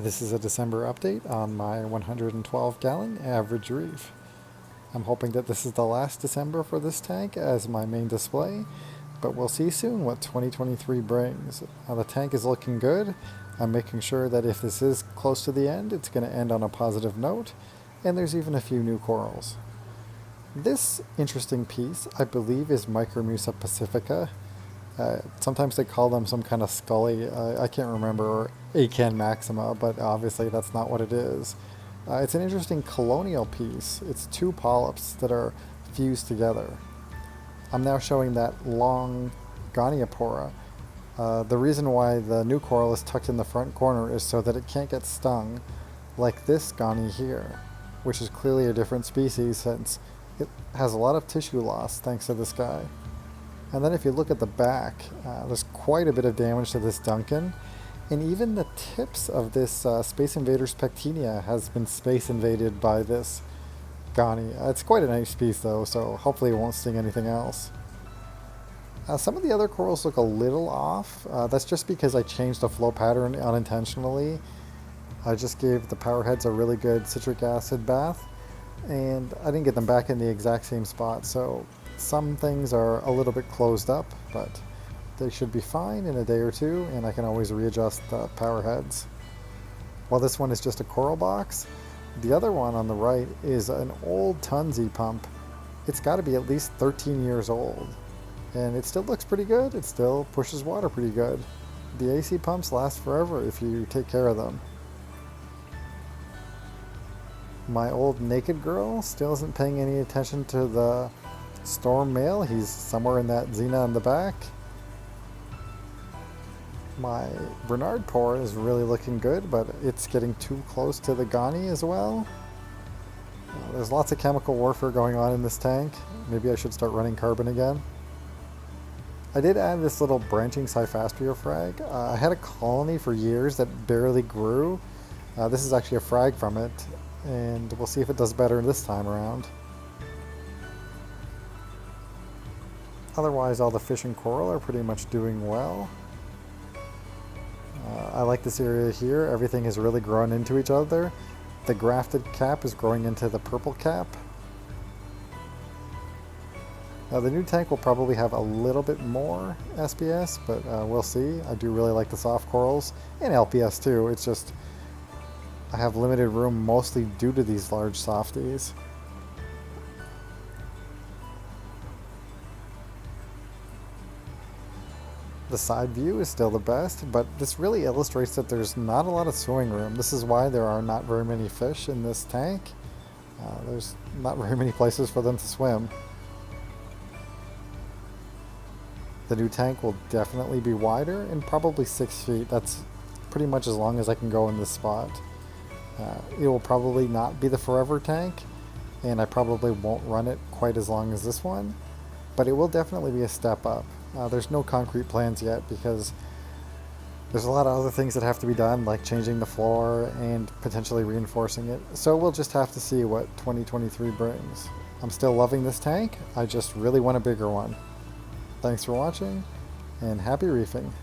This is a December update on my 112 gallon Average Reef. I'm hoping that this is the last December for this tank as my main display, but we'll see soon what 2023 brings. The tank is looking good. I'm making sure that if this is close to the end, it's going to end on a positive note, and there's even a few new corals. This interesting piece, I believe, is Micromusa pacifica. Sometimes they call them some kind of scully, I can't remember, or acan maxima, but obviously that's not what it is. It's an interesting colonial piece. It's two polyps that are fused together. I'm now showing that long goniopora. The reason why the new coral is tucked in the front corner is so that it can't get stung like this goni here, which is clearly a different species since it has a lot of tissue loss thanks to this guy. And then if you look at the back, there's quite a bit of damage to this Duncan. And even the tips of this Space Invaders pectinia has been space invaded by this goni. It's quite a nice piece though, so hopefully it won't sting anything else. Some of the other corals look a little off. That's just because I changed the flow pattern unintentionally. I just gave the powerheads a really good citric acid bath, and I didn't get them back in the exact same spot, so some things are a little bit closed up, but they should be fine in a day or two, and I can always readjust the power heads. While this one is just a coral box, the other one on the right is an old Tunzi pump. It's got to be at least 13 years old, and it still looks pretty good. It still pushes water pretty good. The AC pumps last forever if you take care of them. My old naked girl still isn't paying any attention to the storm male. He's somewhere in that Xena in the back. My Bernard pour is really looking good, but it's getting too close to the goni as well. There's lots of chemical warfare going on in this tank. Maybe I should start running carbon again. I did add this little branching Cyphaspia frag. I had a colony for years that barely grew. This is actually a frag from it, and we'll see if it does better this time around. Otherwise, all the fish and coral are pretty much doing well. I like this area here. Everything has really grown into each other. The grafted cap is growing into the purple cap. The new tank will probably have a little bit more SPS, but we'll see. I do really like the soft corals, and LPS too. It's just I have limited room mostly due to these large softies. The side view is still the best, but this really illustrates that there's not a lot of swimming room. This is why there are not very many fish in this tank. There's not very many places for them to swim. The new tank will definitely be wider and probably 6 feet. That's pretty much as long as I can go in this spot. It will probably not be the forever tank, and I probably won't run it quite as long as this one, but it will definitely be a step up. There's no concrete plans yet because there's a lot of other things that have to be done, like changing the floor and potentially reinforcing it. So we'll just have to see what 2023 brings. I'm still loving this tank. I just really want a bigger one. Thanks for watching, and happy reefing.